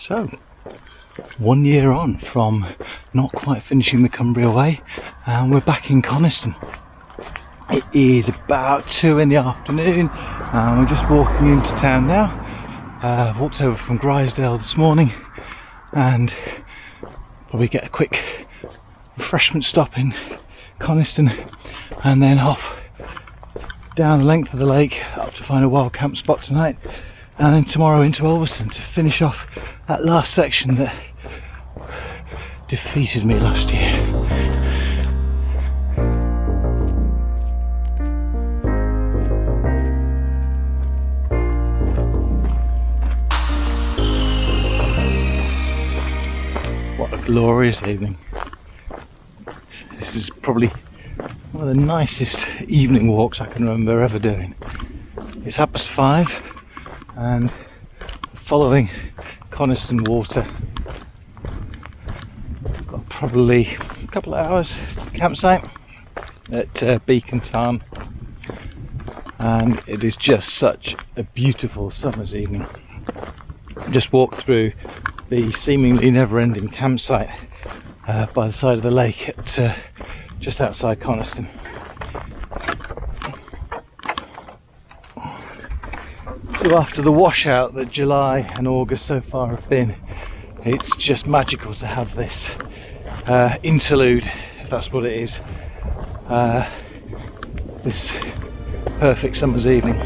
So, 1 year on from not quite finishing the Cumbria Way, and we're back in Coniston. It is about 2 in the afternoon, and we're just walking into town now. I've walked over from Grisdale this morning, and probably get a quick refreshment stop in Coniston, and then off down the length of the lake up to find a wild camp spot tonight, and then tomorrow into Ulverston to finish off that last section that defeated me last year. What a glorious evening. This is probably one of the nicest evening walks I can remember ever doing. It's 5:30 and following Coniston water. Got probably a couple of hours to the campsite at Beacon Tarn, and it is just such a beautiful summer's evening. Just walked through the seemingly never-ending campsite by the side of the lake at just outside Coniston. So after the washout that July and August so far have been, it's just magical to have this interlude, if that's what it is, this perfect summer's evening.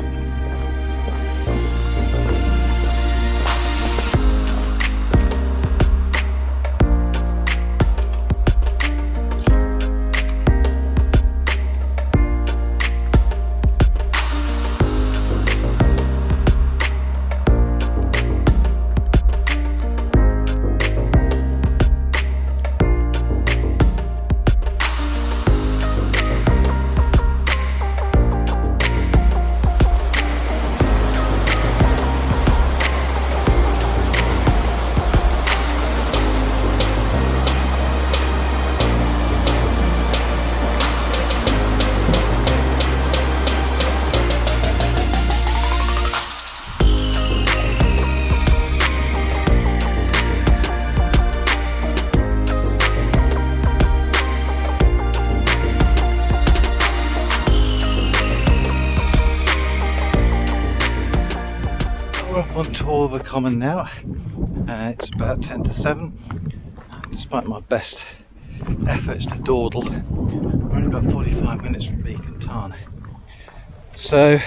We're up on Ulverston Common now. It's about 10 to 7. Despite my best efforts to dawdle, we're only about 45 minutes from Beacon Tarn. So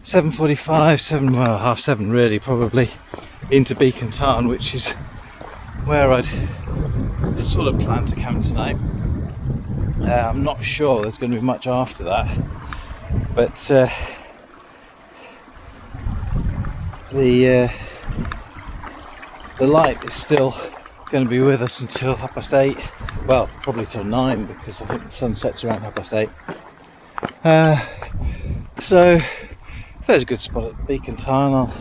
7:45, well, 7:30 really, probably, into Beacon Tarn, which is where I'd sort of planned to camp tonight. I'm not sure there's going to be much after that, but the light is still going to be with us until 8:30. Well, probably till 9, because I think the sun sets around 8:30. So if there's a good spot at Beacon Tarn, I'll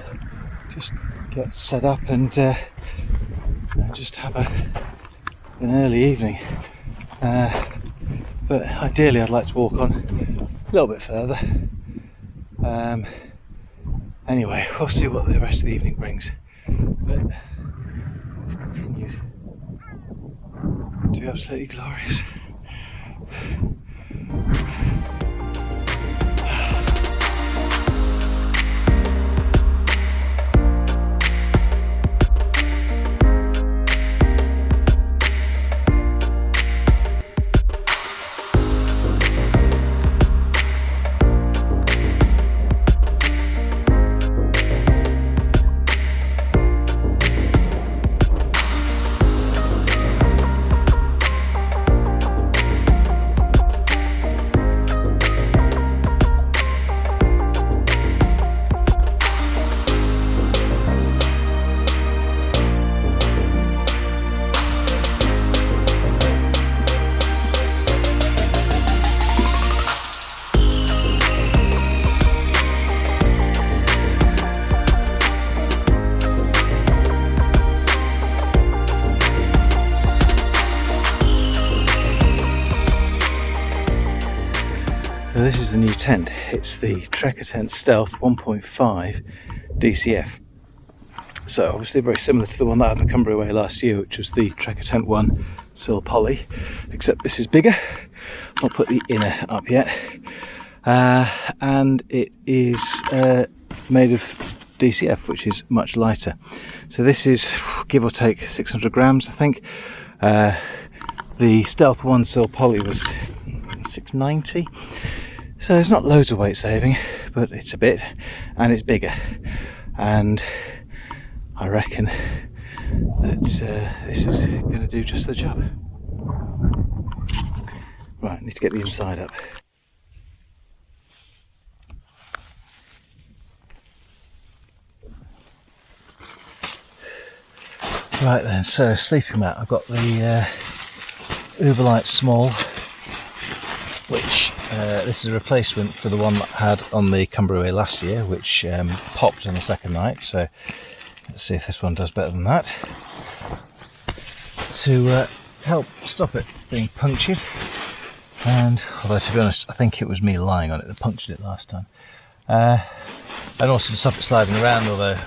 just get set up and just have an early evening. But ideally I'd like to walk on a little bit further. Anyway, we'll see what the rest of the evening brings. But this continues to be absolutely glorious. So this is the new tent. It's the Trekkertent Stealth 1.5 DCF. So obviously very similar to the one that I had on Cumbria Way last year, which was the Trekkertent one Sil Poly, except this is bigger. I'll put the inner up yet. And it is made of DCF, which is much lighter. So this is, give or take, 600 grams, I think. The Stealth 1 Sil Poly was 690. So it's not loads of weight saving, but it's a bit, and it's bigger. And I reckon that this is going to do just the job. Right, need to get the inside up. Right then, so sleeping mat. I've got the Ultralight small, which this is a replacement for the one that I had on the Cumbria Way last year, which popped on the second night. So let's see if this one does better than that. To help stop it being punctured, and although to be honest, I think it was me lying on it that punctured it last time. And also to stop it sliding around, although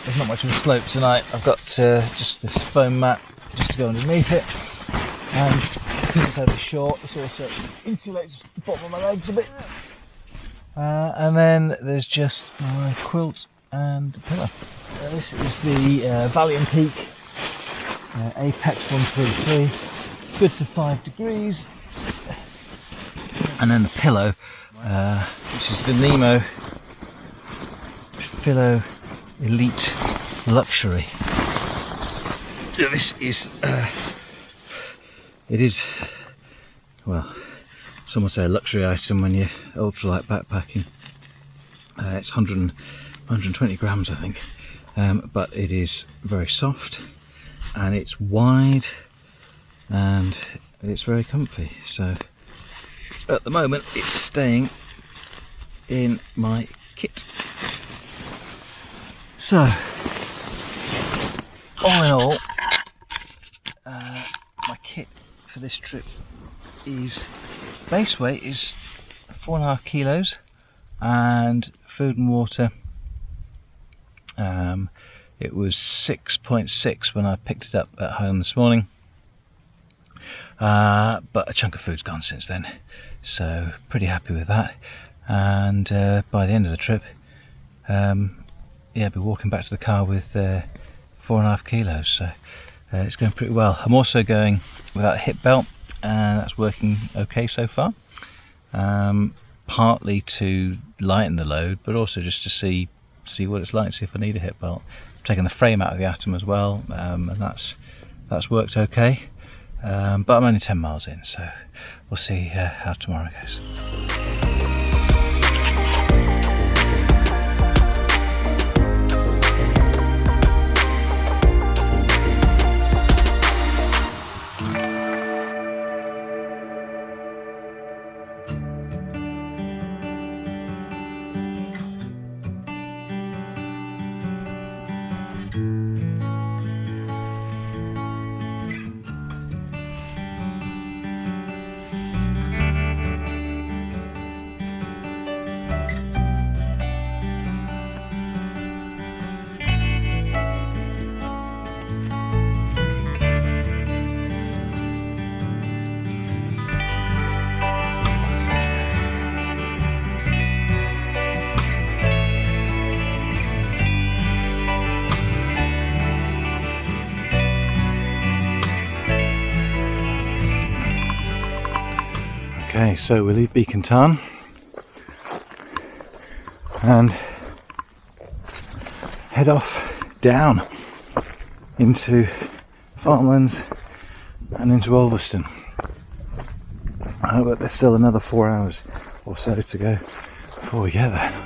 there's not much of a slope tonight. I've got just this foam mat just to go underneath it, and because it's over short, this also insulates the bottom of my legs a bit. And then there's just my quilt and pillow. This is the Valium Peak Apex 133, good to 5 degrees. And then the pillow, which is the Nemo Pillow Elite Luxury. This is, it is, well, some would say a luxury item when you're ultralight backpacking. It's 120 grams, I think, but it is very soft, and it's wide, and it's very comfy. So at the moment it's staying in my kit. So all in all, my kit for this trip is, base weight is 4.5 kilos, and food and water, it was 6.6 when I picked it up at home this morning, but a chunk of food's gone since then, so pretty happy with that. And by the end of the trip, yeah, I'll be walking back to the car with 4.5 kilos, so it's going pretty well. I'm also going without a hip belt, and that's working okay so far, partly to lighten the load, but also just to see what it's like, see if I need a hip belt. I'm taking the frame out of the Atom as well, and that's worked okay, but I'm only 10 miles in, so we'll see how tomorrow goes. Okay, so we leave Beacon Tarn and head off down into farmlands and into Ulverston. But there's still another 4 hours or so to go before we get there.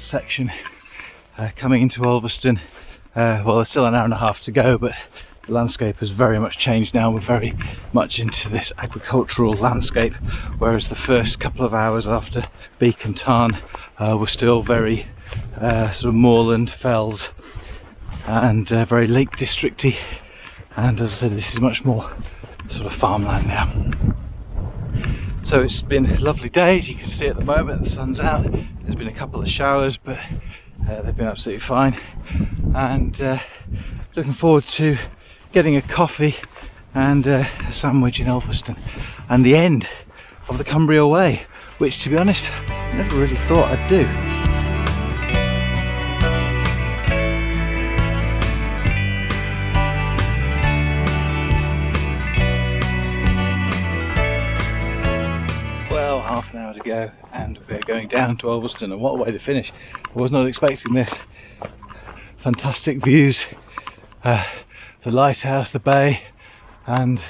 last section coming into Ulverston. Well, there's still an hour and a half to go, but the landscape has very much changed now. We're very much into this agricultural landscape, whereas the first couple of hours after Beacon Tarn were still very sort of moorland, fells, and very Lake Districty. And as I said, this is much more sort of farmland now. So it's been a lovely day. As you can see at the moment, the sun's out. There's been a couple of showers, but they've been absolutely fine. And looking forward to getting a coffee and a sandwich in Ulverston, and the end of the Cumbria Way, which, to be honest, I never really thought I'd do. Well, half an hour to go, and we're going down to Ulverston, and what a way to finish. I was not expecting this. Fantastic views. The lighthouse, the bay, and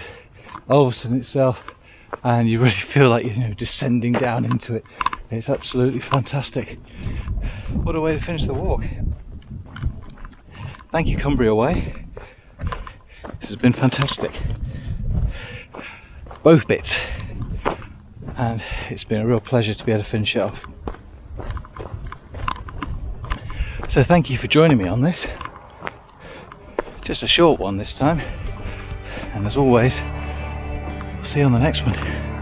Ulverston itself, and you really feel like you're descending down into it. It's absolutely fantastic. What a way to finish the walk. Thank you, Cumbria Way. This has been fantastic. Both bits. And it's been a real pleasure to be able to finish it off. So thank you for joining me on this. Just a short one this time, and as always, I'll see you on the next one.